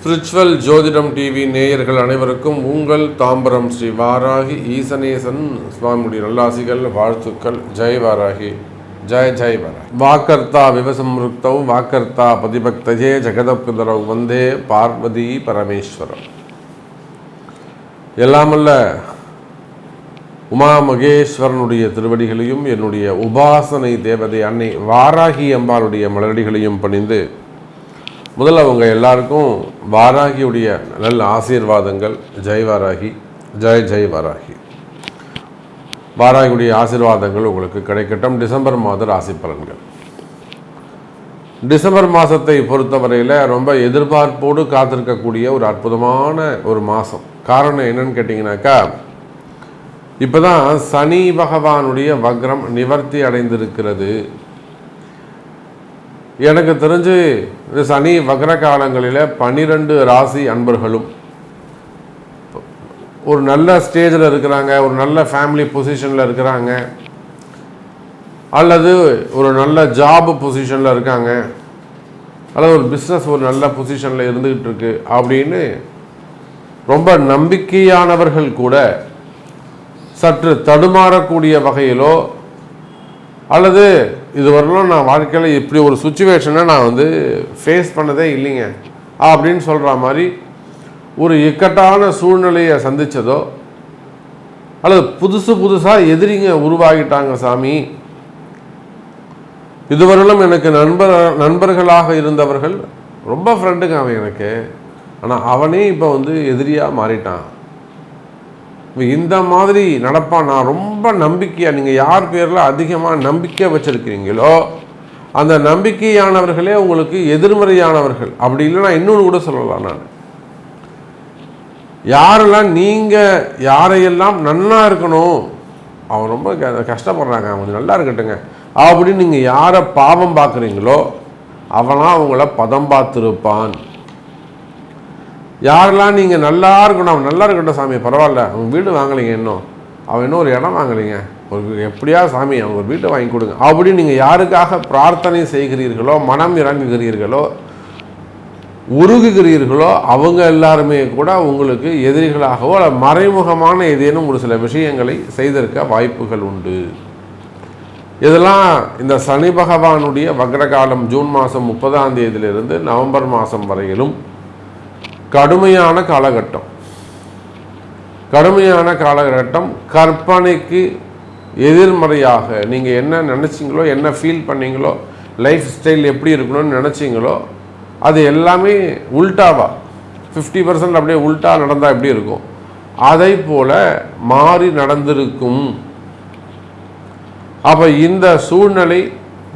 Spiritual ஜோதிடம் TV நேயர்கள் அனைவருக்கும் உங்கள் தாம்பரம் ஸ்ரீ வாராகி ஈசனேசன் சுவாமியுடைய நல்லாசிகள், வாழ்த்துக்கள். ஜெய் வாராகி, ஜெய் ஜெய் வாராகி. வாக்கர்த்தா விவசம்ருக்தௌ வாக்கர்த்தா பதிபக்தஜே ஜெகதப்பிதரவ் வந்தே பார்வதி பரமேஸ்வரம். எல்லாமல்ல உமா மகேஸ்வரனுடைய திருவடிகளையும் என்னுடைய உபாசனை தேவதை அன்னை வாராகி அம்பாளுடைய மலரடிகளையும் பணிந்து முதல்ல அவங்க எல்லாருக்கும் வாராகியுடைய நல்ல ஆசீர்வாதங்கள். ஜெய் வாராகி, ஜெய் ஜெய் வாராகி. வாராகியுடைய ஆசீர்வாதங்கள் உங்களுக்கு கிடைக்கட்டும். டிசம்பர் மாத ராசி பலன்கள். டிசம்பர் மாதத்தை பொறுத்தவரையில் ரொம்ப எதிர்பார்ப்போடு காத்திருக்கக்கூடிய ஒரு அற்புதமான ஒரு மாதம். காரணம் என்னன்னு கேட்டிங்கனாக்கா, இப்போ தான் சனி பகவானுடைய வக்ரம் நிவர்த்தி அடைந்திருக்கிறது. எனக்கு தெரிஞ்சு இந்த சனி வக்ர காலங்களில் 12 ராசி அன்பர்களும் ஒரு நல்ல ஸ்டேஜில் இருக்கிறாங்க, ஒரு நல்ல ஃபேமிலி பொசிஷனில் இருக்கிறாங்க, அல்லது ஒரு நல்ல ஜாப் பொசிஷனில் இருக்காங்க, அல்லது ஒரு பிஸ்னஸ் ஒரு நல்ல பொசிஷனில் இருந்துக்கிட்டு இருக்கு அப்படின்னு ரொம்ப நம்பிக்கையானவர்கள் கூட சற்று தடுமாறக்கூடிய வகையிலோ, அல்லது இதுவரையிலும் நான் வாழ்க்கையில் இப்படி ஒரு சுச்சுவேஷனை நான் ஃபேஸ் பண்ணதே இல்லைங்க அப்படின்னு சொல்கிற மாதிரி ஒரு இக்கட்டான சூழ்நிலையை சந்தித்ததோ, அல்லது புதுசாக எதிரிங்க உருவாகிட்டாங்க சாமி, இதுவரையிலும் எனக்கு நண்பர்களாக இருந்தவர்கள் ரொம்ப ஃப்ரெண்டுங்க அவன் எனக்கு, ஆனால் அவனே இப்போ எதிரியாக மாறிட்டான், இந்த மாதிரி நடப்பான், நான் ரொம்ப நம்பிக்கையாக, நீங்கள் யார் பேரில் அதிகமாக நம்பிக்கை வச்சுருக்கிறீங்களோ அந்த நம்பிக்கையானவர்களே உங்களுக்கு எதிர்மறையானவர்கள். அப்படி இல்லைன்னா இன்னொன்று கூட சொல்லலாம், நான் யாரெல்லாம் நீங்கள் யாரையெல்லாம் நன்னா இருக்கணும், அவன் ரொம்ப கஷ்டப்படுறாங்க, அவங்க நல்லா இருக்கட்டுங்க அப்படின்னு நீங்கள் யாரை பாவம் பார்க்குறீங்களோ அவனாம் அவங்கள பதம் பார்த்துருப்பான். யாரெல்லாம் நீங்கள் நல்லா இருக்கணும், அவன் நல்லா இருக்கட்டும் சாமி பரவாயில்ல, அவன் வீடு வாங்கலைங்க, அவன் இன்னும் ஒரு இடம் வாங்கலைங்க, ஒரு எப்படியா சாமி அவங்க ஒரு வீட்டை வாங்கி கொடுங்க அப்படின்னு நீங்கள் யாருக்காக பிரார்த்தனை செய்கிறீர்களோ, மனம் இறங்குகிறீர்களோ, உருகுகிறீர்களோ அவங்க எல்லாருமே கூட உங்களுக்கு எதிரிகளாகவோ மறைமுகமான ஏதேனும் ஒரு சில விஷயங்களை செய்திருக்க வாய்ப்புகள் உண்டு. இதெல்லாம் இந்த சனி பகவானுடைய வக்ரகாலம் ஜூன் மாதம் 30ஆம் தேதியிலிருந்து நவம்பர் மாதம் வரையிலும் கடுமையான காலகட்டம். கற்பனைக்கு எதிர்மறையாக நீங்கள் என்ன நினச்சிங்களோ, என்ன ஃபீல் பண்ணீங்களோ, லைஃப் ஸ்டைல் எப்படி இருக்கணும்னு நினச்சிங்களோ அது எல்லாமே உல்டாவா 50% அப்படியே உல்டா நடந்தால் எப்படி இருக்கும் அதை போல் மாறி நடந்திருக்கும். அப்போ இந்த சூழ்நிலை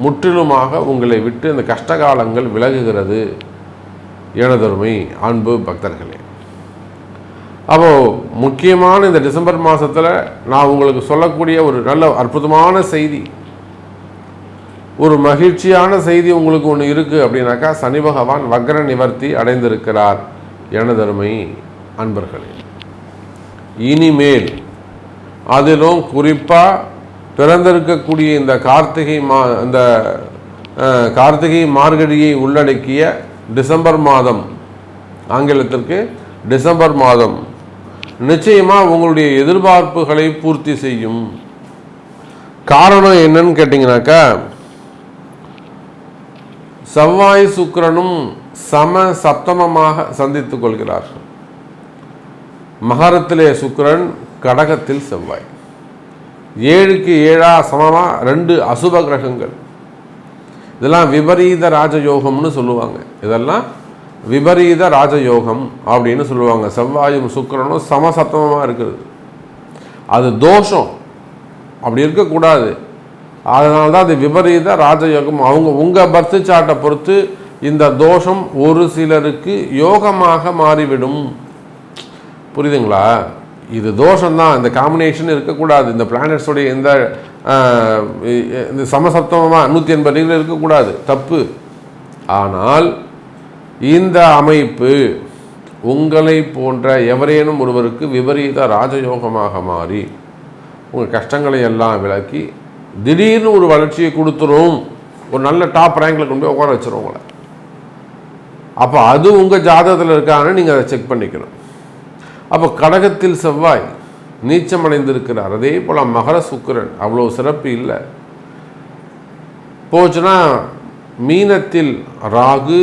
முற்றிலுமாக உங்களை விட்டு இந்த கஷ்டகாலங்கள் விலகுகிறது எனதருமை அன்பு பக்தர்களே. அப்போது முக்கியமான இந்த டிசம்பர் மாதத்தில் நான் உங்களுக்கு சொல்லக்கூடிய ஒரு நல்ல அற்புதமான செய்தி, ஒரு மகிழ்ச்சியான செய்தி உங்களுக்கு ஒன்று இருக்குது அப்படின்னாக்கா, சனி பகவான் வக்ர நிவர்த்தி அடைந்திருக்கிறார் எனதருமை அன்பர்களே. இனிமேல் அதிலும் குறிப்பாக பிறந்திருக்கக்கூடிய இந்த கார்த்திகை மார்கழியை உள்ளடக்கிய டிசம்பர் மாதம், ஆங்கிலத்திற்கு டிசம்பர் மாதம் நிச்சயமாக உங்களுடைய எதிர்பார்ப்புகளை பூர்த்தி செய்யும். காரணம் என்னன்னு கேட்டிங்கனாக்கா, செவ்வாய் சுக்கிரனும் சம சப்தமமாக சந்தித்துக் கொள்கிறார்கள். மகரத்திலே சுக்கிரன், கடகத்தில் செவ்வாய், 7க்கு 7 சமமாக 2 அசுப கிரகங்கள். இதெல்லாம் விபரீத ராஜயோகம்னு சொல்லுவாங்க. இதெல்லாம் விபரீத ராஜயோகம் அப்படின்னு சொல்லுவாங்க. செவ்வாயும் சுக்கிரனும் சமசப்தமமாக இருக்குது, அது தோஷம், அப்படி இருக்கக்கூடாது. அதனால தான் அது விபரீத ராஜயோகம். உங்கள் பர்த் சார்ட்டை பொறுத்து இந்த தோஷம் ஒரு சிலருக்கு யோகமாக மாறிவிடும். புரியுதுங்களா? இது தோஷம்தான், இந்த காம்பினேஷன் இருக்கக்கூடாது. இந்த பிளானட்ஸோடைய இந்த சமசப்தமாக 180 டிகிரி இருக்கக்கூடாது, தப்பு. ஆனால் இந்த அமைப்பு உங்களை போன்ற எவரேனும் ஒருவருக்கு விபரீத ராஜயோகமாக மாறி உங்கள் கஷ்டங்களை எல்லாம் விளக்கி திடீர்னு ஒரு வளர்ச்சியை கொடுத்துரும் ஒரு நல்ல டாப் ரேங்கில் கொண்டு போய் உட்கார வச்சிரும் உங்களை. அப்போ அது உங்கள் ஜாதகத்தில் இருக்கான்னு நீங்கள் அதை செக் பண்ணிக்கணும். அப்போ கடகத்தில் செவ்வாய் நீச்சமடைந்திருக்கிறார். அதே போல் மகர சுக்கிரன் அவ்வளோ சிறப்பு இல்லை. போச்சுன்னா மீனத்தில் ராகு,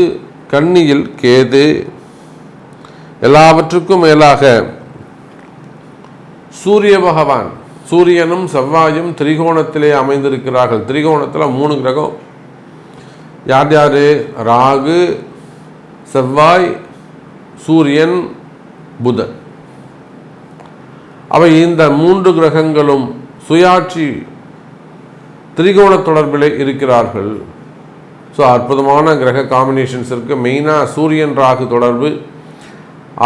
கன்னியில் கேது, எல்லாவற்றுக்கும் மேலாக சூரிய பகவான், சூரியனும் செவ்வாயும் திரிகோணத்திலே அமைந்திருக்கிறார்கள். திரிகோணத்தில் 3 கிரகம். யார் யார்? ராகு, செவ்வாய், சூரியன், புதன். அவை இந்த 3 கிரகங்களும் சுயாட்சி திரிகோண தொடர்பிலே இருக்கிறார்கள். ஸோ அற்புதமான கிரக காம்பினேஷன்ஸ் இருக்குது. மெயினாக சூரியன் ராகு தொடர்பு.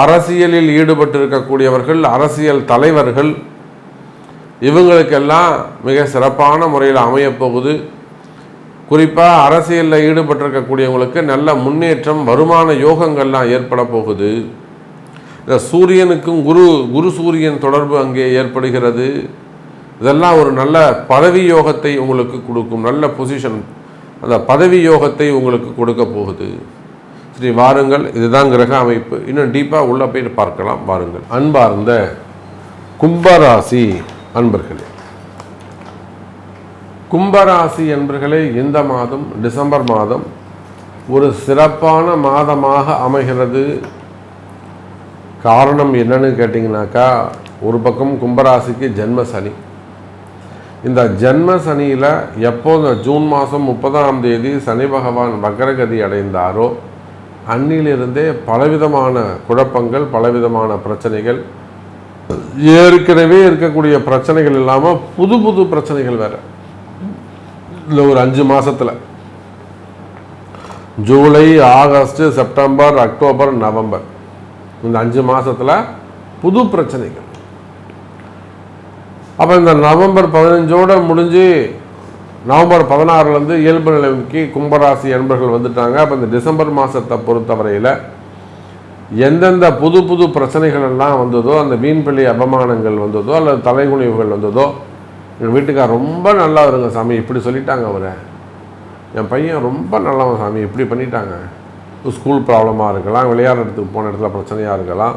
அரசியலில் ஈடுபட்டு இருக்கக்கூடியவர்கள், அரசியல் தலைவர்கள், இவங்களுக்கெல்லாம் மிக சிறப்பான முறையில் அமையப்போகுது. குறிப்பாக அரசியலில் ஈடுபட்டிருக்கக்கூடியவங்களுக்கு நல்ல முன்னேற்றம், வருமான யோகங்கள்லாம் ஏற்பட போகுது. இந்த சூரியனுக்கும் குரு சூரியன் தொடர்பு அங்கே ஏற்படுகிறது. இதெல்லாம் ஒரு நல்ல பதவி யோகத்தை உங்களுக்கு கொடுக்கும். நல்ல பொசிஷன், அந்த பதவி யோகத்தை உங்களுக்கு கொடுக்க போகுது. சரி, வாருங்கள். இதுதான் கிரக அமைப்பு. இன்னும் டீப்பாக உள்ளே போயிட்டு பார்க்கலாம். வாருங்கள். அன்பார்ந்த கும்பராசி அன்பர்களே, கும்பராசி அன்பர்களே, இந்த மாதம் டிசம்பர் மாதம் ஒரு சிறப்பான மாதமாக அமைகிறது. காரணம் என்னன்னு கேட்டிங்கனாக்கா, ஒரு பக்கம் கும்பராசிக்கு ஜென்ம சனி. இந்த ஜென்ம சனியில் எப்போது ஜூன் மாதம் 30ஆம் தேதி சனி பகவான் வக்ரகதி அடைந்தாரோ அன்னிலிருந்தே பலவிதமான குழப்பங்கள், பலவிதமான பிரச்சனைகள், ஏற்கனவே இருக்கக்கூடிய பிரச்சனைகள் இல்லாமல் புது புது பிரச்சனைகள் வேறு. இல்லை ஒரு 5 மாதத்தில் July, August, September, October, November, இந்த 5 மாதத்தில் புது பிரச்சனைகள். அப்போ இந்த நவம்பர் 15ஓடு முடிஞ்சு நவம்பர் 16லேருந்து இயல்பு நிலைக்கு கும்பராசி அன்பர்கள் வந்துட்டாங்க. அப்போ இந்த டிசம்பர் மாதத்தை பொறுத்தவரையில் எந்தெந்த புது புது பிரச்சனைகள் எல்லாம் வந்ததோ, அந்த வீண்பள்ளி அபமானங்கள் வந்ததோ, அல்லது தலைகுனிவுகள் வந்ததோ, எங்கள் வீட்டுக்கார் ரொம்ப நல்லா வருங்க சாமி, இப்படி சொல்லிட்டாங்க அவரை, என் பையன் ரொம்ப நல்லவன் சாமி, இப்படி பண்ணிட்டாங்க, ஸ்கூல் ப்ராப்ளமாக இருக்கலாம், விளையாடுறதுக்கு போன இடத்துல பிரச்சனையாக இருக்கலாம்,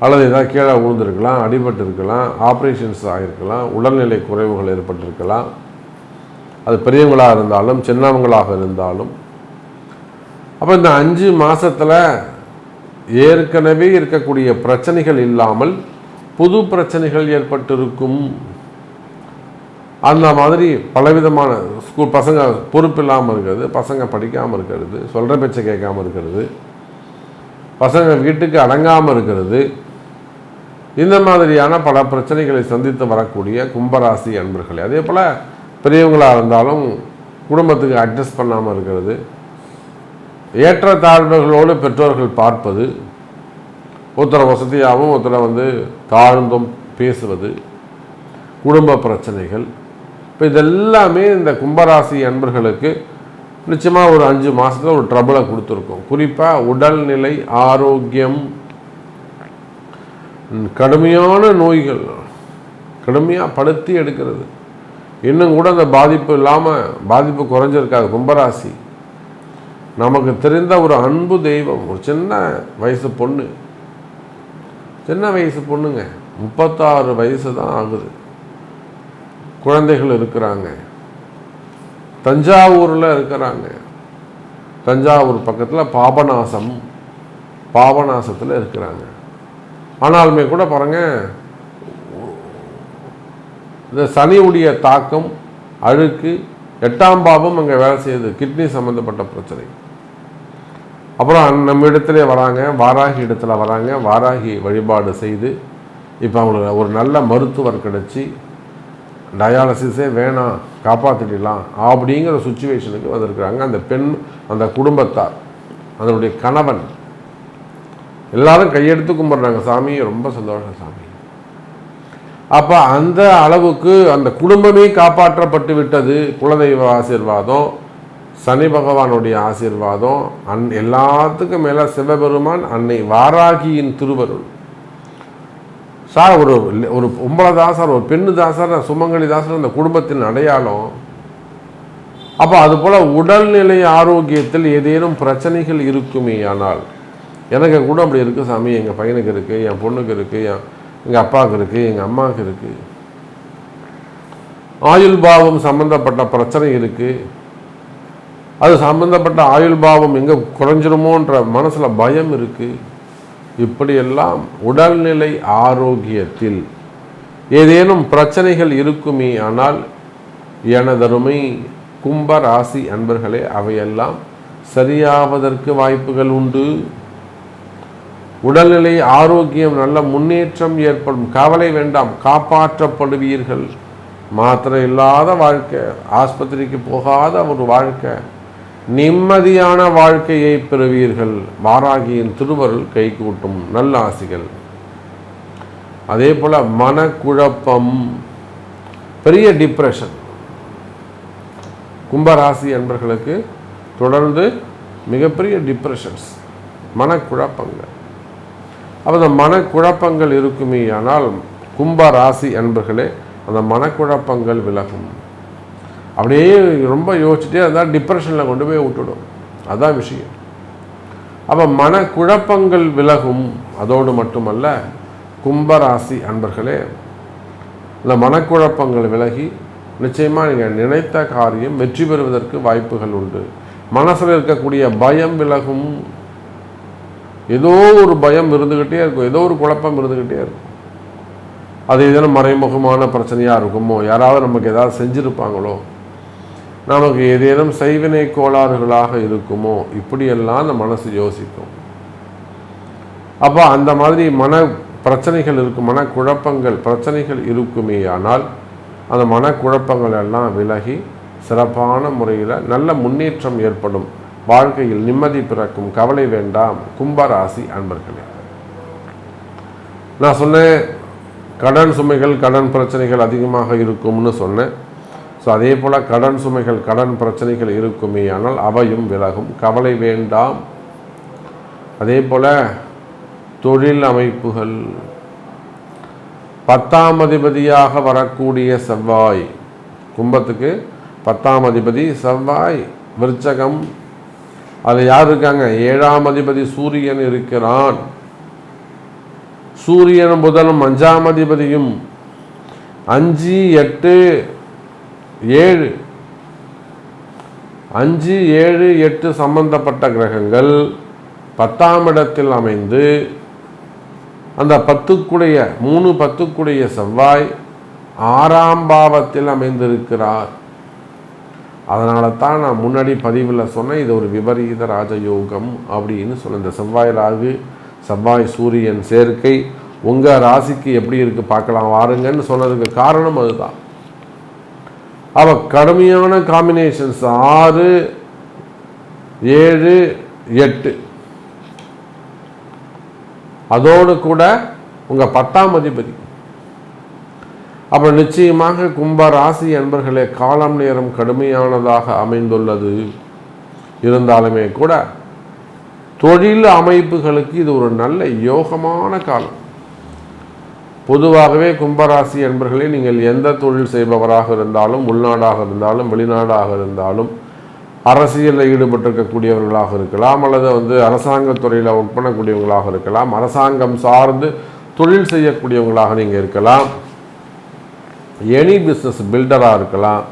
அல்லது ஏதாவது கீழே விழுந்திருக்கலாம், அடிபட்டு இருக்கலாம், ஆப்ரேஷன்ஸ் ஆகிருக்கலாம், உடல்நிலை குறைவுகள் ஏற்பட்டிருக்கலாம், அது பெரியவங்களாக இருந்தாலும் சின்னவங்களாக இருந்தாலும். அப்போ இந்த 5 மாதத்தில் ஏற்கனவே இருக்கக்கூடிய பிரச்சனைகள் இல்லாமல் புது பிரச்சனைகள் ஏற்பட்டிருக்கும். அந்த மாதிரி பலவிதமான ஸ்கூல் பசங்க பொறுப்பு இல்லாமல் இருக்கிறது, பசங்க படிக்காமல் இருக்கிறது, சொல்கிற பேச்சை கேட்காமல் இருக்கிறது, பசங்க வீட்டுக்கு அடங்காமல் இருக்கிறது, இந்த மாதிரியான பல பிரச்சனைகளை சந்தித்து வரக்கூடிய கும்பராசி அன்பர்களே. அதே போல் பெரியவங்களாக இருந்தாலும் குடும்பத்துக்கு அட்ஜஸ்ட் பண்ணாமல் இருக்கிறது, ஏற்றத்தாழ்வுகளோடு பெற்றோர்கள் பார்ப்பது, ஒருத்தரை வசதியாகவும் ஒருத்தரை தாழ்ந்தும் பேசுவது, குடும்ப பிரச்சனைகள். இப்போ இதெல்லாமே இந்த கும்பராசி அன்பர்களுக்கு நிச்சயமாக ஒரு 5 மாதத்தில் ஒரு ட்ரபிளை கொடுத்துருக்கோம். குறிப்பாக உடல்நிலை ஆரோக்கியம், கடுமையான நோய்கள், கடுமையாக படுத்தி எடுக்கிறது. இன்னும் கூட அந்த பாதிப்பு இல்லாமல் பாதிப்பு குறைஞ்சிருக்காது. கும்பராசி நமக்கு தெரிந்த ஒரு அன்பு தெய்வம், ஒரு சின்ன வயசு பொண்ணு, சின்ன வயசு பொண்ணுங்க, 36 வயசு தான் ஆகுது, குழந்தைகள் இருக்கிறாங்க, தஞ்சாவூரில் இருக்கிறாங்க. தஞ்சாவூர் பக்கத்தில் பாபநாசத்தில் இருக்கிறாங்க. ஆனாலுமே கூட பாருங்கள், இந்த சனியுடைய தாக்கம், அழுக்கு, 8ஆம் பாவம் அங்கே வேலை செய்யுது, கிட்னி சம்மந்தப்பட்ட பிரச்சனை. அப்புறம் நம்ம இடத்துல வராங்க, வாராகி இடத்துல வராங்க, வாராகி வழிபாடு செய்து இப்போ அவங்களுக்கு ஒரு நல்ல மருத்துவர் கிடச்சி டயாலிசிஸே வேணாம், காப்பாற்றிடலாம் அப்படிங்கிற சுச்சுவேஷனுக்கு வந்திருக்கிறாங்க. அந்த பெண், அந்த குடும்பத்தார், அதனுடைய கணவன் எல்லாரும் கையெடுத்து கும்பிட்றாங்க, சாமி ரொம்ப சந்தோஷம் சாமி. அப்போ அந்த அளவுக்கு அந்த குடும்பமே காப்பாற்றப்பட்டு விட்டது. குலதெய்வ ஆசீர்வாதம், சனி பகவானுடைய ஆசீர்வாதம், எல்லாத்துக்கும் மேலே சிவபெருமான், அன்னை வாராகியின் திருவருள். சார் ஒரு பொம்பளை தாசர், ஒரு பெண்ணு தாசர், சுமங்கலி தாசர், அந்த குடும்பத்தின் அடையாளம். அப்போ அதுபோல் உடல்நிலை ஆரோக்கியத்தில் ஏதேனும் பிரச்சனைகள் இருக்குமே ஆனால், எனக்கு கூட அப்படி இருக்குது சாமி, எங்கள் பையனுக்கு இருக்குது, என் பொண்ணுக்கு இருக்குது, எங்கள் அப்பாவுக்கு இருக்குது, எங்கள் அம்மாவுக்கு இருக்குது, ஆயுள் பாவம் சம்பந்தப்பட்ட பிரச்சனை இருக்குது, அது சம்பந்தப்பட்ட ஆயுள் பாவம் எங்கே குறைஞ்சிருமோன்ற மனசில் பயம் இருக்குது. இப்படியெல்லாம் உடல்நிலை ஆரோக்கியத்தில் ஏதேனும் பிரச்சனைகள் இருக்குமே ஆனால், எனதருமை கும்ப ராசி அன்பர்களே, அவையெல்லாம் சரியாவதற்கு வாய்ப்புகள் உண்டு. உடல்நிலை ஆரோக்கியம் நல்ல முன்னேற்றம் ஏற்படும். கவலை வேண்டாம், காப்பாற்றப்படுவீர்கள். மாத்திரை இல்லாத வாழ்க்கை, ஆஸ்பத்திரிக்கு போகாத ஒரு வாழ்க்கை, நிம்மதியான வாழ்க்கையை பெறுவீர்கள். வாராகியின் திருவருள் கை கூட்டும். நல்ல ஆசிகள். அதே போல மனக்குழப்பம், பெரிய டிப்ரெஷன், கும்பராசி என்பர்களுக்கு தொடர்ந்து மிகப்பெரிய டிப்ரெஷன்ஸ், மனக்குழப்பங்கள். அப்போ அந்த மனக்குழப்பங்கள் இருக்குமே ஆனால், கும்பராசி என்பர்களே, அந்த மனக்குழப்பங்கள் விலகும். அப்படியே ரொம்ப யோசிச்சுட்டே அதான் டிப்ரெஷனில் கொண்டு போய் விட்டுடும். அதான் விஷயம். அப்போ மனக்குழப்பங்கள் விலகும். அதோடு மட்டுமல்ல, கும்பராசி அன்பர்களே, இந்த மனக்குழப்பங்கள் விலகி நிச்சயமாக நீங்கள் நினைத்த காரியம் வெற்றி பெறுவதற்கு வாய்ப்புகள் உண்டு. மனசில் இருக்கக்கூடிய பயம் விலகும். ஏதோ ஒரு பயம் இருந்துக்கிட்டே இருக்கும், ஏதோ ஒரு குழப்பம் இருந்துக்கிட்டே இருக்கும். அது ஏதேனும் மறைமுகமான பிரச்சனையாக இருக்குமோ, யாராவது நமக்கு ஏதாவது செஞ்சுருப்பாங்களோ, நமக்கு ஏதேனும் செய்வினை கோளாறுகளாக இருக்குமோ, இப்படியெல்லாம் அந்த மனசு யோசிக்கும். அப்போ அந்த மாதிரி மன பிரச்சனைகள் இருக்கும், மனக்குழப்பங்கள் பிரச்சனைகள் இருக்குமே ஆனால், அந்த மனக்குழப்பங்கள் எல்லாம் விலகி சிறப்பான முறையில் நல்ல முன்னேற்றம் ஏற்படும். வாழ்க்கையில் நிம்மதி பிறக்கும். கவலை வேண்டாம் கும்பராசி அன்பர்களே. நான் சொன்னேன், கடன் சுமைகள் கடன் பிரச்சனைகள் அதிகமாக இருக்கும்னு சொன்னேன். ஸோ அதே போல் கடன் சுமைகள் கடன் பிரச்சனைகள் இருக்குமே ஆனால் அவையும் விலகும். கவலை வேண்டாம். அதே போல் தொழில் அமைப்புகள், 10ஆம் அதிபதியாக வரக்கூடிய செவ்வாய், கும்பத்துக்கு 10ஆம் அதிபதி செவ்வாய், விருச்சகம் அதில் யார் இருக்காங்க? 7ஆம் அதிபதி சூரியன் இருக்கிறான். சூரியனும் புதனும் 5ஆம் அதிபதியும் 5, 8, 7 5, 7, 8 சம்பந்தப்பட்ட கிரகங்கள் 10ஆம் இடத்தில் அமைந்து அந்த 10க்குடைய 3, 10க்குடைய செவ்வாய் 6ஆம் பாவத்தில் அமைந்திருக்கிறார். அதனால தான் நான் முன்னாடி பதிவில் சொன்னேன், இது ஒரு விபரீத ராஜயோகம் அப்படின்னு சொன்னேன். இந்த செவ்வாய் ராகு, செவ்வாய் சூரியன் சேர்க்கை உங்கள் ராசிக்கு எப்படி இருக்குது பார்க்கலாம் வாருங்கன்னு சொன்னதுக்கு காரணம் அதுதான். அவ கடுமையான காம்பினேஷன்ஸ் 6, 7, 8, அதோடு கூட உங்கள் 10ஆம் அதிபதி. அப்போ நிச்சயமாக கும்ப ராசி என்பர்களே, காலம் நேரம் கடுமையானதாக அமைந்துள்ளது. இருந்தாலுமே கூட தொழில் அமைப்புகளுக்கு இது ஒரு நல்ல யோகமான காலம். பொதுவாகவே கும்பராசி என்பர்களே, நீங்கள் எந்த தொழில் செய்பவராக இருந்தாலும், உள்நாடாக இருந்தாலும் வெளிநாடாக இருந்தாலும், அரசியலில் ஈடுபட்டிருக்கக்கூடியவர்களாக இருக்கலாம், அல்லது அரசாங்கத்துறையில் ஒர்க் பண்ணக்கூடியவங்களாக இருக்கலாம், அரசாங்கம் சார்ந்து தொழில் செய்யக்கூடியவங்களாக நீங்கள் இருக்கலாம், எனி பிஸ்னஸ் பில்டராக இருக்கலாம்,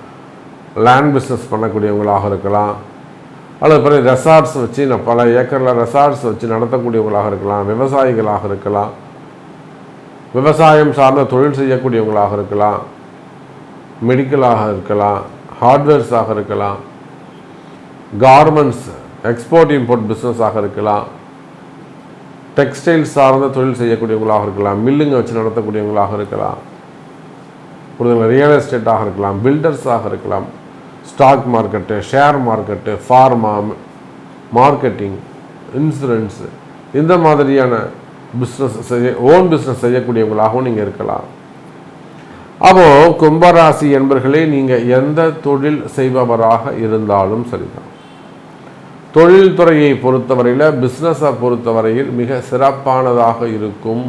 லேண்ட் பிஸ்னஸ் பண்ணக்கூடியவங்களாக இருக்கலாம், அல்லது பிறகு ரெசார்ட்ஸ் வச்சு பல ஏக்கரில் ரெசார்ட்ஸ் வச்சு நடத்தக்கூடியவங்களாக இருக்கலாம், விவசாயிகளாக இருக்கலாம், விவசாயம் சார்ந்த தொழில் செய்யக்கூடியவங்களாக இருக்கலாம், மெடிக்கலாக இருக்கலாம், ஹார்ட்வேர்ஸாக இருக்கலாம், கார்மெண்ட்ஸ் எக்ஸ்போர்ட் இம்போர்ட் பிஸ்னஸாக இருக்கலாம், டெக்ஸ்டைல்ஸ் சார்ந்த தொழில் செய்யக்கூடியவங்களாக இருக்கலாம், மில்லுங்க வச்சு நடத்தக்கூடியவங்களாக இருக்கலாம், ரியல் எஸ்டேட்டாக இருக்கலாம், பில்டர்ஸாக இருக்கலாம், stock market, share market, pharma, marketing, insurance, இந்த மாதிரியான பிஸ்னஸ் ஓன் பிஸ்னஸ் செய்யக்கூடியவங்களாகவும் நீங்கள் இருக்கலாம். அப்போது கும்பராசி என்பர்களே, நீங்கள் எந்த தொழில் செய்பவராக இருந்தாலும் சரிதான். தொழில்துறையை பொறுத்தவரையில், பிஸ்னஸை பொறுத்தவரையில் மிக சிறப்பானதாக இருக்கும்.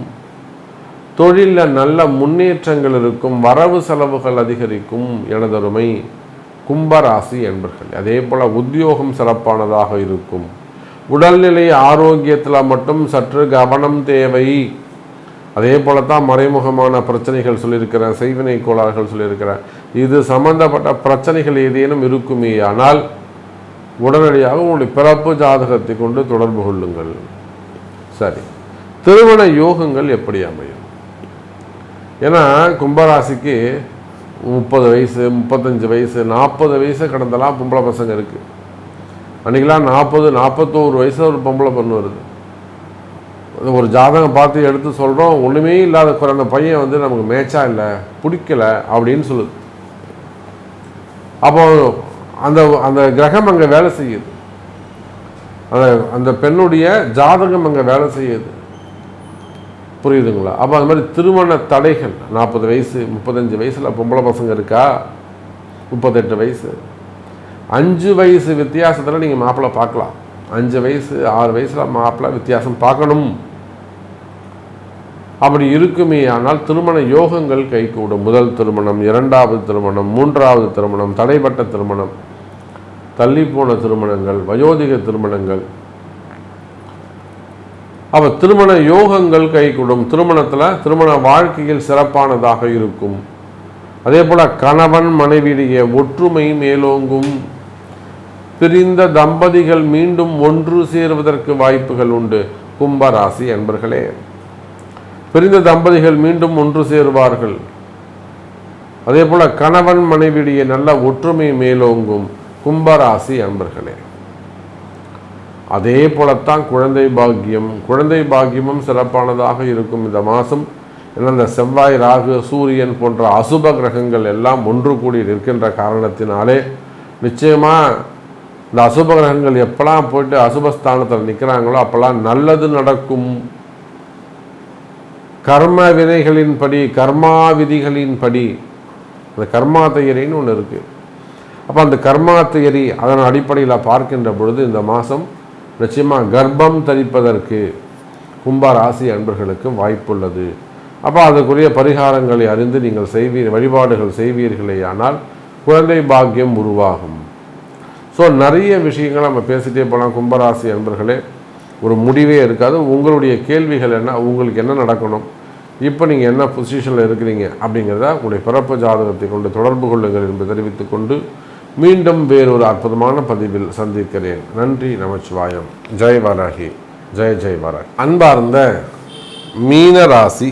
தொழிலில் நல்ல முன்னேற்றங்கள் இருக்கும், வரவு செலவுகள் அதிகரிக்கும். எனதருமை கும்பராசி என்பர்கள். அதே போல் உத்தியோகம் சிறப்பானதாக இருக்கும். உடல்நிலை ஆரோக்கியத்தில் மட்டும் சற்று கவனம் தேவை. அதே போல தான் மறைமுகமான பிரச்சனைகள் சொல்லியிருக்கிறேன், செய்வினை கோளாறுகள் சொல்லியிருக்கிறேன். இது சம்பந்தப்பட்ட பிரச்சனைகள் ஏதேனும் இருக்குமே ஆனால் உடனடியாக உங்களுடைய பிறப்பு ஜாதகத்தை கொண்டு தொடர்பு கொள்ளுங்கள். சரி, திருமண யோகங்கள் எப்படி அமையும்? ஏன்னா கும்பராசிக்கு 30 வயசு, 35 வயசு, 40 வயசு கடந்தெல்லாம் பொம்பளை பசங்க இருக்குது. அன்றைக்கெலாம் 40, 41 வயசில் ஒரு பொம்பளை பொண்ணு வருது. ஒரு ஜாதகம் பார்த்து எடுத்து சொல்கிறோம், ஒன்றுமே இல்லாத அந்த பையன் வந்து நமக்கு மேட்சாக இல்லை, பிடிக்கல அப்படின்னு சொல்லுது. அப்போ அந்த அந்த கிரகம் அங்கே வேலை செய்யுது, அந்த பெண்ணுடைய ஜாதகம் அங்கே வேலை செய்யுது. புரியுதுங்களா? அப்போ அது மாதிரி திருமண தடைகள் 40 வயசு 35 வயசில் பொம்பளை பசங்க இருக்கா, 38 வயசு, 5 வயசு வித்தியாசத்தில் நீங்கள் மாப்பிள்ளை பார்க்கலாம். 5 வயசு 6 வயசில் மாப்பிள்ளை வித்தியாசம் பார்க்கணும். அப்படி இருக்குமே ஆனால் திருமண யோகங்கள் கைகூடும். முதல் திருமணம், 2வது திருமணம், 3வது திருமணம், தடைப்பட்ட திருமணம், தள்ளிப்போன திருமணங்கள், வயோதிக திருமணங்கள். அப்போ திருமண யோகங்கள் கைகூடும். திருமணத்தில் திருமண வாழ்க்கையில் சிறப்பானதாக இருக்கும். அதே போல் கணவன் மனைவியிடையே ஒற்றுமை மேலோங்கும். பிரிந்த தம்பதிகள் மீண்டும் ஒன்று சேருவதற்கு வாய்ப்புகள் உண்டு. கும்பராசி அன்பர்களே, பிரிந்த தம்பதிகள் மீண்டும் ஒன்று சேருவார்கள். அதே போல் கணவன் மனைவியிடையே நல்ல ஒற்றுமை மேலோங்கும். கும்பராசி அன்பர்களே, அதே போலத்தான் குழந்தை பாக்கியமும் சிறப்பானதாக இருக்கும் இந்த மாதம். ஏன்னா இந்த செவ்வாய், ராகு, சூரியன் போன்ற அசுப கிரகங்கள் எல்லாம் ஒன்று கூடி நிற்கின்ற காரணத்தினாலே நிச்சயமாக இந்த அசுப கிரகங்கள் எப்பெல்லாம் போயிட்டு அசுபஸ்தானத்தில் நிற்கிறாங்களோ அப்போல்லாம் நல்லது நடக்கும். கர்ம வினைகளின்படி, கர்மா விதிகளின்படி, அந்த கர்மா தியரின்னு ஒன்று இருக்குது. அப்போ அந்த கர்மா தியரி அதன் அடிப்படையில் பார்க்கின்ற பொழுது இந்த மாதம் நிச்சயமாக கர்ப்பம் தரிப்பதற்கு கும்பராசி அன்பர்களுக்கு வாய்ப்புள்ளது. அப்போ அதுக்குரிய பரிகாரங்களை அறிந்து நீங்கள் வழிபாடுகள் செய்வீர்களே ஆனால் குழந்தை பாக்கியம் உருவாகும். ஸோ நிறைய விஷயங்கள் நம்ம பேசிகிட்டே போகலாம். கும்பராசி அன்பர்களே, ஒரு முடிவே இருக்காது. உங்களுடைய கேள்விகள் என்ன, உங்களுக்கு என்ன நடக்கணும், இப்போ நீங்கள் என்ன பொசிஷனில் இருக்கிறீங்க அப்படிங்கிறத உங்களுடைய பிறப்பு ஜாதகத்தை கொண்டு தொடர்பு கொள்ளுங்கள் என்று தெரிவித்துக்கொண்டு மீண்டும் வேறொரு அற்புதமான பதிவில் சந்திக்கிறேன். நன்றி, நமச்சிவாயம். ஜெய் வாராகி, ஜெய் வாராகி. அன்பார்ந்த மீனராசி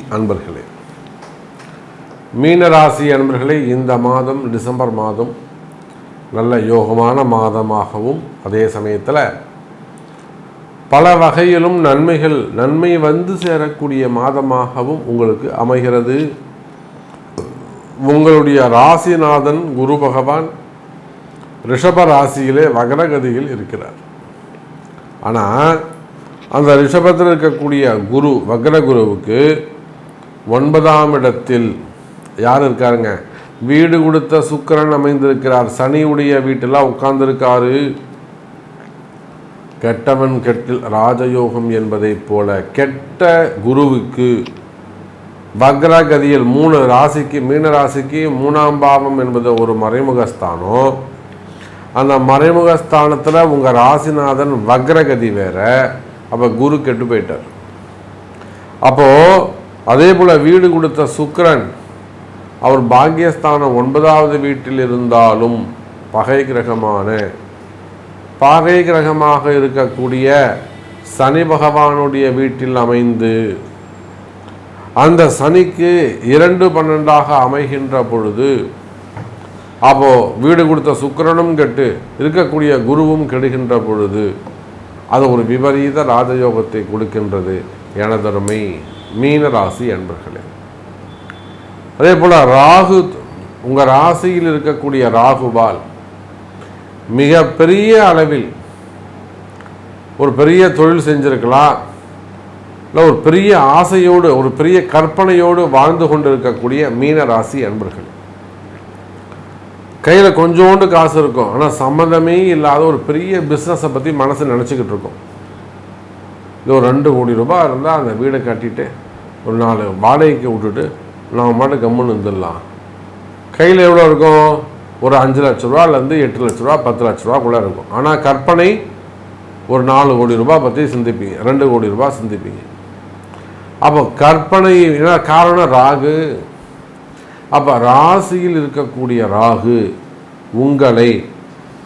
அன்பர்களே, இந்த மாதம் டிசம்பர் மாதம் நல்ல யோகமான மாதமாகவும் அதே சமயத்தில் பல வகையிலும் நன்மை வந்து சேரக்கூடிய மாதமாகவும் உங்களுக்கு அமைகிறது. உங்களுடைய ராசிநாதன் குரு பகவான் ரிஷப ராசியிலே வக்ரகதியில் இருக்கிறார். ஆனால் அந்த ரிஷபத்தில் இருக்கக்கூடிய குரு, வக்ர குருவுக்கு 9ஆம் இடத்தில் யார் இருக்காருங்க? வீடு கொடுத்த சுக்கிரன் அமைந்திருக்கிறார். சனியுடைய வீட்டெல்லாம் உட்கார்ந்துருக்காரு. கெட்டவன் கெட்டில் ராஜயோகம் என்பதை போல கெட்ட குருவுக்கு வக்ரகதியில் 3 ராசிக்கு, மீன ராசிக்கு 3ஆம் பாவம் என்பது ஒரு மறைமுகஸ்தானம். அந்த மறைமுகஸ்தானத்தில் உங்கள் ராசிநாதன் வக்ரகதி வேற. அப்போ குரு கெட்டு போயிட்டார். அப்போது அதே போல் வீடு கொடுத்த சுக்கிரன் அவர் பாக்கியஸ்தானம் 9வது வீட்டில் இருந்தாலும் பகை கிரகமாக இருக்கக்கூடிய சனி பகவானுடைய வீட்டில் அமைந்து அந்த சனிக்கு 2-12 அமைகின்ற பொழுது, அப்போ வீடு கொடுத்த சுக்கிரனும் கெட்டு இருக்கக்கூடிய குருவும் கெடுகின்ற பொழுது அது ஒரு விபரீத ராஜயோகத்தை கொடுக்கின்றது. எனதருமை மீனராசி அன்பர்களே, அதே போல் ராகு, உங்கள் ராசியில் இருக்கக்கூடிய ராகுவால் மிக பெரிய அளவில் ஒரு பெரிய தொழில் செஞ்சிருக்கலாம், இல்லை ஒரு பெரிய ஆசையோடு ஒரு பெரிய கற்பனையோடு வாழ்ந்து கொண்டிருக்கக்கூடிய மீனராசி அன்பர்கள், கையில் கொஞ்சோண்டு காசு இருக்கும், ஆனால் சம்மந்தமே இல்லாத ஒரு பெரிய பிஸ்னஸை பற்றி மனசு நினச்சிக்கிட்டு இருக்கும். இது ஒரு 2 கோடி ரூபாய் இருந்தால் அந்த வீடை கட்டிட்டு ஒரு 4 வாடகைக்கு விட்டுட்டு நான் மட்டும் கம்முன்னு இருந்துடலாம். கையில் எவ்வளோ இருக்கும்? ஒரு 5 லட்ச ரூபாலேருந்து 8 லட்ச ரூபா 10 லட்ச ரூபாக்குள்ளே இருக்கும். ஆனால் கற்பனை ஒரு 4 கோடி ரூபாய் பற்றி சிந்திப்பீங்க, 2 கோடி ரூபாய் சிந்திப்பீங்க. அப்போ கற்பனை என்ன காரணம்? ராகு. அப்போ ராசியில் இருக்கக்கூடிய ராகு உங்களை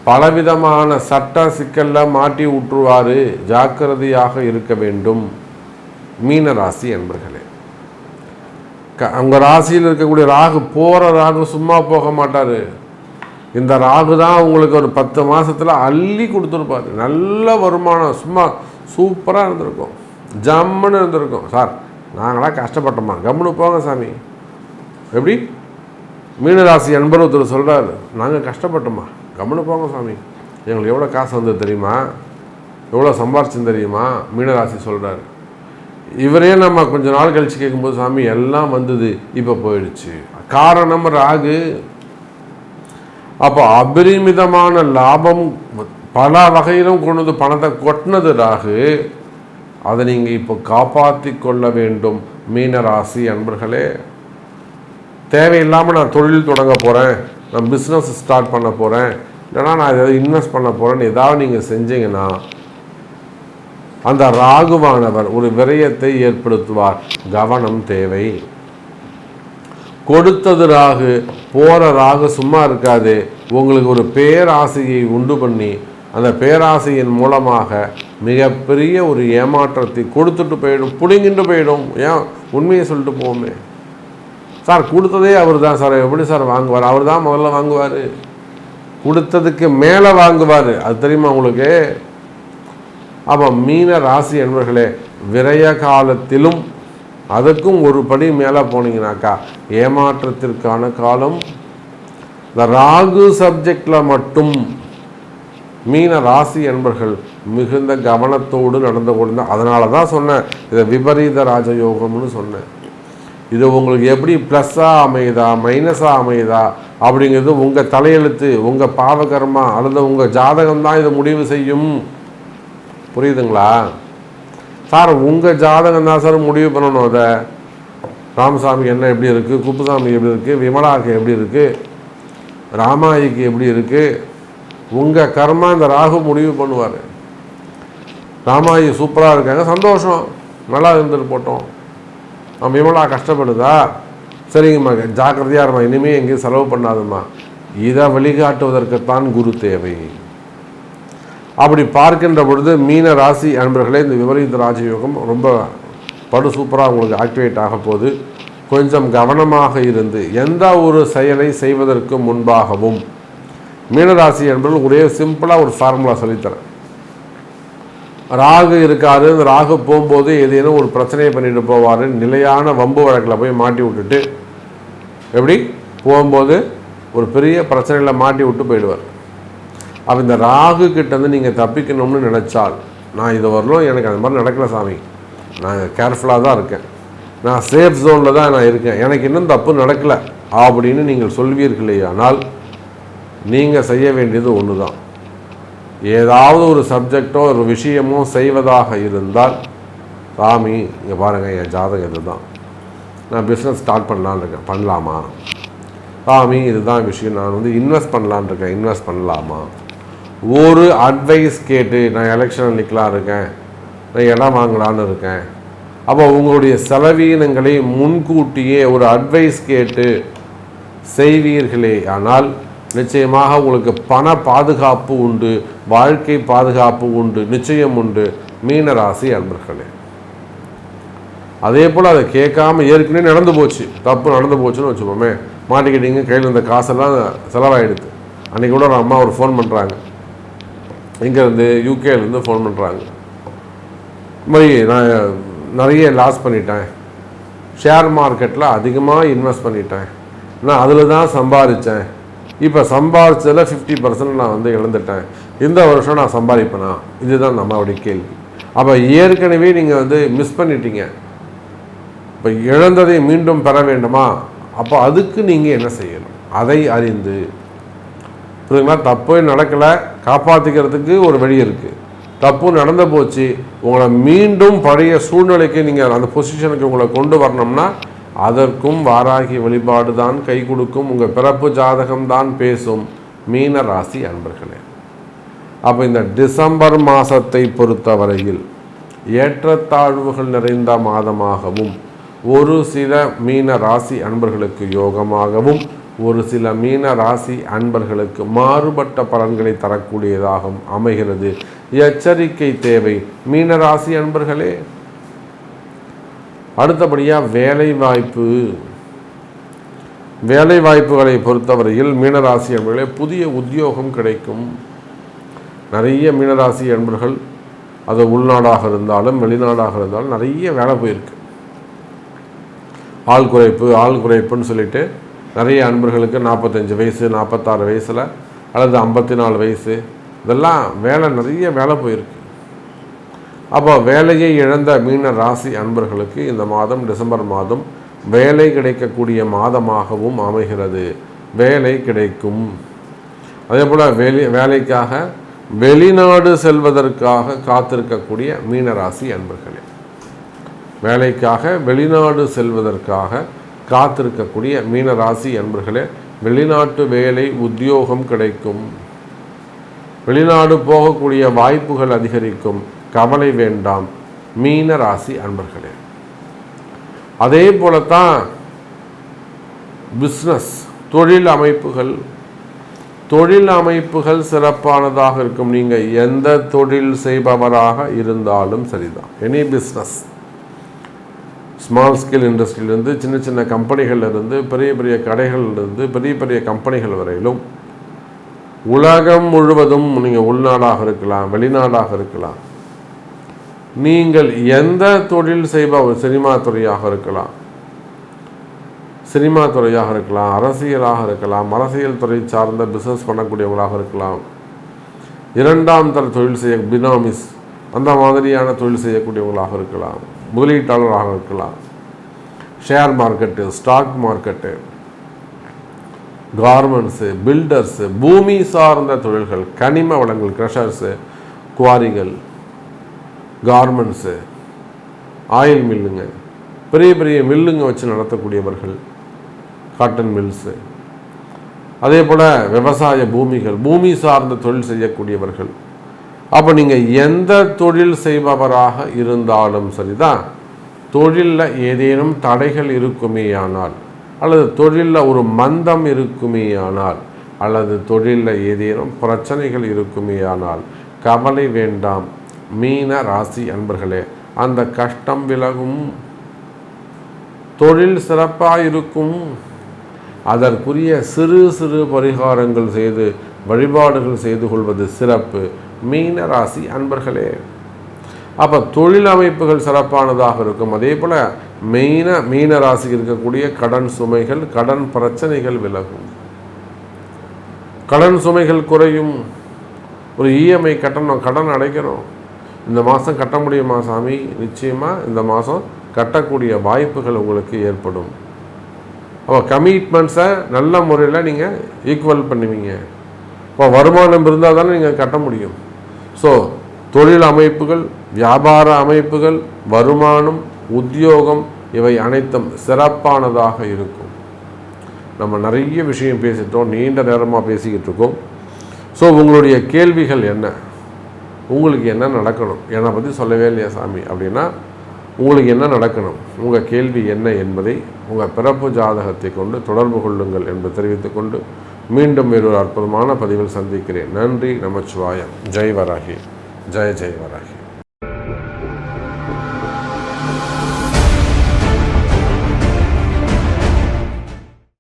பலவிதமான சட்ட சிக்கலில் மாட்டி விட்டுருவார். ஜாக்கிரதையாக இருக்க வேண்டும் மீன ராசி என்பர்களே. உங்கள் ராசியில் இருக்கக்கூடிய ராகு போகிற ராகு சும்மா போக மாட்டார். இந்த ராகு தான் உங்களுக்கு ஒரு 10 மாதத்தில் அள்ளி கொடுத்துருப்பார். நல்ல வருமானம், சும்மா சூப்பராக இருந்திருக்கும், ஜம்முன்னு இருந்திருக்கும். சார் நாங்களாம் கஷ்டப்பட்டோமா, கம்முன்னு போங்க சாமி. எப்படி மீனராசி அன்பர் ஒருத்தர் சொல்கிறாரு, நாங்கள் கஷ்டப்பட்டோமா, கம்முன்னு போங்க சாமி, எங்களுக்கு எவ்வளோ காசு வந்தது தெரியுமா, எவ்வளோ சம்பாரிச்சுன்னு தெரியுமா, மீனராசி சொல்கிறாரு. இவரே நம்ம கொஞ்ச நாள் கழித்து கேட்கும்போது, சாமி எல்லாம் வந்தது இப்போ போயிடுச்சு. காரணம் ராகு. அப்போ அபரிமிதமான லாபம் பல வகையிலும் கொண்டு வந்து பணத்தை கொட்டினது ராகு. அதை நீங்கள் இப்போ காப்பாற்றி கொள்ள வேண்டும் மீனராசி அன்பர்களே. தேவையில்லாமல் நான் தொழில் தொடங்க போகிறேன், நான் பிஸ்னஸ் ஸ்டார்ட் பண்ண போகிறேன், இல்லைனா நான் ஏதாவது இன்வெஸ்ட் பண்ண போகிறேன்னு ஏதாவது நீங்கள் செஞ்சீங்கன்னா அந்த ராகுவானவர் ஒரு விரயத்தை ஏற்படுத்துவார். கவனம் தேவை. கொடுத்தது ராகு, போகிற ராகு சும்மா இருக்காது. உங்களுக்கு ஒரு பேராசையை உண்டு பண்ணி அந்த பேராசையின் மூலமாக மிகப்பெரிய ஒரு ஏமாற்றத்தை கொடுத்துட்டு போயிடும், பிடுங்கிட்டு போயிடும். ஏன் உண்மையை சொல்லிட்டு போவோமே, சார் கொடுத்ததே அவர் தான் சார், எப்படி சார் வாங்குவார்? அவர் தான் முதல்ல வாங்குவார், கொடுத்ததுக்கு மேலே வாங்குவார். அது தெரியுமா உங்களுக்கு? அப்போ மீன ராசி என்பவர்களே, விரய காலத்திலும் அதுக்கும் ஒரு படி மேலே போனீங்கன்னாக்கா ஏமாற்றத்திற்கான காலம். இந்த ராகு சப்ஜெக்டில் மட்டும் மீன ராசி என்பர்கள் மிகுந்த கவனத்தோடு நடந்து கொண்டு, அதனால தான் சொன்னேன் இதை விபரீத ராஜயோகம்னு சொன்னேன். இது உங்களுக்கு எப்படி ப்ளஸ்ஸாக அமையுதா மைனஸாக அமையுதா அப்படிங்கிறது உங்கள் தலையெழுத்து, உங்கள் பாவகர்மா அல்லது உங்கள் ஜாதகம் தான் இதை முடிவு செய்யும். புரியுதுங்களா சார்? உங்கள் ஜாதகம் தான் சார் முடிவு பண்ணணும். அதை ராமசாமி என்ன எப்படி இருக்குது, குப்புசாமி எப்படி இருக்குது, விமலாவுக்கு எப்படி இருக்குது, ராமாயிக்கு எப்படி இருக்குது, உங்கள் கர்மா இந்த ராகு முடிவு பண்ணுவார். ராமாயி சூப்பராக இருக்காங்க, சந்தோஷம், நல்லா இருந்துட்டு போட்டோம். விமலா கஷ்டப்படுதா, சரிங்கம்மா ஜாக்கிரதையாக இருமா, இனிமேல் எங்கேயும் செலவு பண்ணாதும்மா. இதை வழிகாட்டுவதற்குத்தான் குரு தேவை. அப்படி பார்க்கின்ற பொழுது மீன ராசி அன்பர்களே, இந்த விபரீத ராஜயோகம் ரொம்ப படு சூப்பராக உங்களுக்கு ஆக்டிவேட் ஆக போகுது. கொஞ்சம் கவனமாக இருந்து எந்த ஒரு செயலை செய்வதற்கு முன்பாகவும் மீனராசி என்பவர்கள் ஒரே சிம்பிளாக ஒரு ஃபார்முலா சொல்லித்தரேன். ராகு இருக்காரு, இந்த ராகு போகும்போது ஏதேனும் ஒரு பிரச்சனையை பண்ணிட்டு போவார். நிலையான வம்பு வழக்கில் போய் மாட்டி விட்டுட்டு எப்படி போகும்போது ஒரு பெரிய பிரச்சனையில் மாட்டி விட்டு போயிடுவார். அப்போ இந்த ராகு கிட்டேருந்து நீங்கள் தப்பிக்கணும்னு நினச்சால், நான் இது வரலும் எனக்கு அந்த மாதிரி நடக்கல சாமி, நான் கேர்ஃபுல்லாக தான் இருக்கேன், நான் சேஃப் ஜோனில் தான் நான் இருக்கேன், எனக்கு இன்னும் தப்பு நடக்கலை அப்படின்னு நீங்கள் சொல்வீர்களே, ஆனால் நீங்கள் செய்ய வேண்டியது ஒன்று தான். ஏதாவது ஒரு சப்ஜெக்டோ ஒரு விஷயமோ செய்வதாக இருந்தால், சாமி இங்கே பாருங்கள் என் ஜாதகம் இது தான், நான் பிஸ்னஸ் ஸ்டார்ட் பண்ணலான்னு இருக்கேன், பண்ணலாமா? சாமி இதுதான் விஷயம், நான் இன்வெஸ்ட் பண்ணலான்னு இருக்கேன், இன்வெஸ்ட் பண்ணலாமா? ஒரு அட்வைஸ் கேட்டு, நான் எலெக்ஷன் நிற்கலாம் இருக்கேன், நான் இடம் வாங்கலான்னு இருக்கேன். அப்போ உங்களுடைய செலவீனங்களை முன்கூட்டியே ஒரு அட்வைஸ் கேட்டு செய்வீர்களே ஆனால் நிச்சயமாக உங்களுக்கு பண பாதுகாப்பு உண்டு, வாழ்க்கை பாதுகாப்பு உண்டு, நிச்சயம் உண்டு மீனராசி அன்பர்களே. அதே போல் அதை கேட்காம ஏற்கனவே நடந்து போச்சு, தப்பு நடந்து போச்சுன்னு வச்சுப்போமே, மாட்டிக்கிட்டீங்க, கையில் இருந்த காசெல்லாம் செலவாகிடுது. அன்றைக்கி கூட ஒரு அம்மா ஒரு ஃபோன் பண்ணுறாங்க, இங்கேருந்து யூகேலேருந்து ஃபோன் பண்ணுறாங்க, இந்த மாதிரி நான் நிறைய லாஸ் பண்ணிட்டேன், ஷேர் மார்க்கெட்டில் அதிகமாக இன்வெஸ்ட் பண்ணிட்டேன், நான் அதில் தான் சம்பாதிச்சேன், இப்போ சம்பாதிச்சதில் 50% நான் இழந்துட்டேன், இந்த வருஷம் நான் சம்பாதிப்பேனா? இதுதான் நம்மளுடைய கேள்வி. அப்போ ஏற்கனவே நீங்கள் மிஸ் பண்ணிட்டீங்க, இப்போ இழந்ததை மீண்டும் பெற வேண்டுமா? அப்போ அதுக்கு நீங்கள் என்ன செய்யணும்? அதை அறிந்து புரியுங்களா? தப்பு நடக்கலை, காப்பாற்றிக்கிறதுக்கு ஒரு வழி இருக்குது. தப்பு நடந்து போச்சு, உங்களை மீண்டும் பழைய சூழ்நிலைக்கு நீங்கள் அந்த பொசிஷனுக்கு உங்களை கொண்டு வரணும்னா அதற்கும் வாராகி வழிபாடு தான் கை கொடுக்கும். உங்கள் பிறப்பு ஜாதகம்தான் பேசும் மீன ராசி அன்பர்களே. அப்போ இந்த டிசம்பர் மாதத்தை பொறுத்தவரையில் ஏற்றத்தாழ்வுகள் நிறைந்த மாதமாகவும், ஒரு சில மீன ராசி அன்பர்களுக்கு யோகமாகவும், ஒரு சில மீன ராசி அன்பர்களுக்கு மாறுபட்ட பலன்களை தரக்கூடியதாகவும் அமைகிறது. எச்சரிக்கை தேவை மீன ராசி அன்பர்களே. அடுத்தபடியாக வேலை வாய்ப்புகளை பொறுத்தவரையில் மீனராசி அன்பர்களே புதிய உத்தியோகம் கிடைக்கும். நிறைய மீனராசி அன்பர்கள் அது உள்நாடாக இருந்தாலும் வெளிநாடாக இருந்தாலும் நிறைய வேலை போயிருக்கு. ஆள் குறைப்புன்னு சொல்லிட்டு நிறைய அன்பர்களுக்கு 45 வயசு 46 வயசில் அல்லது 54 வயசு இதெல்லாம் நிறைய வேலை போயிருக்கு. அப்போ வேலையை இழந்த மீன ராசி அன்பர்களுக்கு இந்த மாதம் டிசம்பர் மாதம் வேலை கிடைக்கக்கூடிய மாதமாகவும் அமைகிறது. வேலை கிடைக்கும். அதே போல் வேலைக்காக வெளிநாடு செல்வதற்காக காத்திருக்கக்கூடிய மீனராசி அன்பர்களே, வேலைக்காக வெளிநாடு செல்வதற்காக காத்திருக்கக்கூடிய மீனராசி அன்பர்களே, வெளிநாட்டு வேலை உத்தியோகம் கிடைக்கும். வெளிநாடு போகக்கூடிய வாய்ப்புகள் அதிகரிக்கும். கவலை வேண்டாம் மீன ராசி அன்பர்களே. அதே போலத்தான் பிஸ்னஸ் தொழில் அமைப்புகள் சிறப்பானதாக இருக்கும். நீங்கள் எந்த தொழில் செய்பவராக இருந்தாலும் சரிதான். எனி பிஸ்னஸ், ஸ்மால் ஸ்கேல் இண்டஸ்ட்ரியிலிருந்து சின்ன சின்ன கம்பெனிகளிலிருந்து பெரிய பெரிய கடைகளிலிருந்து பெரிய பெரிய கம்பெனிகள் வரையிலும் உலகம் முழுவதும் நீங்கள் உள்நாடாக இருக்கலாம், வெளிநாடாக இருக்கலாம். நீங்கள் எந்த தொழில் செய்பவர், சினிமா துறையாக இருக்கலாம், அரசியலாக இருக்கலாம், அரசியல் துறை சார்ந்த பிஸ்னஸ் பண்ணக்கூடியவங்களாக இருக்கலாம், இரண்டாம் தர தொழில் செய்ய பினாமிஸ் அந்த மாதிரியான தொழில் செய்யக்கூடியவங்களாக இருக்கலாம், முதலீட்டாளராக இருக்கலாம், share market, stock market, garments, builders, பூமி சார்ந்த தொழில்கள், கனிம வளங்கள், க்ரஷர்ஸு, குவாரிகள், கார்மெண்ட்ஸு, ஆயில் மில்லுங்க, பெரிய பெரிய மில்லுங்க வச்சு நடத்தக்கூடியவர்கள், காட்டன் மில்ஸு, அதே போல் விவசாய பூமிகள், பூமி சார்ந்த தொழில் செய்யக்கூடியவர்கள். அப்போ நீங்கள் எந்த தொழில் செய்பவராக இருந்தாலும் சரிதான், தொழிலில் ஏதேனும் தடைகள் இருக்குமேயானால், அல்லது தொழிலில் ஒரு மந்தம் இருக்குமேயானால், அல்லது தொழிலில் ஏதேனும் பிரச்சனைகள் இருக்குமேயானால் கவலை வேண்டாம் மீன ராசி அன்பர்களே. அந்த கஷ்டம் விலகும், தொழில் சிறப்பாக இருக்கும். அதற்குரிய சிறு சிறு பரிகாரங்கள் செய்து வழிபாடுகள் செய்து கொள்வது சிறப்பு மீன ராசி அன்பர்களே. அப்போ தொழில் அமைப்புகள் சிறப்பானதாக இருக்கும். அதே போல் மீன ராசி இருக்கக்கூடிய கடன் சுமைகள், கடன் பிரச்சனைகள் விலகும், கடன் சுமைகள் குறையும். ஒரு இஎம்ஐ கட்டணும், கடன் அடைக்கணும், இந்த மாதம் கட்ட முடியுமா சாமி? நிச்சயமாக இந்த மாதம் கட்டக்கூடிய வாய்ப்புகள் உங்களுக்கு ஏற்படும். அப்போ கமிட்மெண்ட்ஸை நல்ல முறையில் நீங்கள் ஈக்குவல் பண்ணுவீங்க. இப்போ வருமானம் இருந்தால் தானே நீங்கள் கட்ட முடியும். ஸோ தொழில் அமைப்புகள், வியாபார அமைப்புகள், வருமானம், உத்தியோகம் இவை அனைத்தும் சிறப்பானதாக இருக்கும். நம்ம நிறைய விஷயம் பேசிட்டோம், நீண்ட நேரமாக பேசிக்கிட்டு இருக்கோம். ஸோ உங்களுடைய கேள்விகள் என்ன? உங்களுக்கு என்ன நடக்கணும்? என்னை பற்றி சொல்லவே இல்லையா சாமி அப்படின்னா, உங்களுக்கு என்ன நடக்கணும், உங்கள் கேள்வி என்ன என்பதை உங்கள் பிறப்பு ஜாதகத்தை கொண்டு தொடர்பு கொள்ளுங்கள் என்று தெரிவித்துக்கொண்டு மீண்டும் வேறொரு அற்புதமான பதிவில் சந்திக்கிறேன். நன்றி. நமச்சிவாயம். ஜெய் வராகி. ஜெய் ஜெய் வராகி.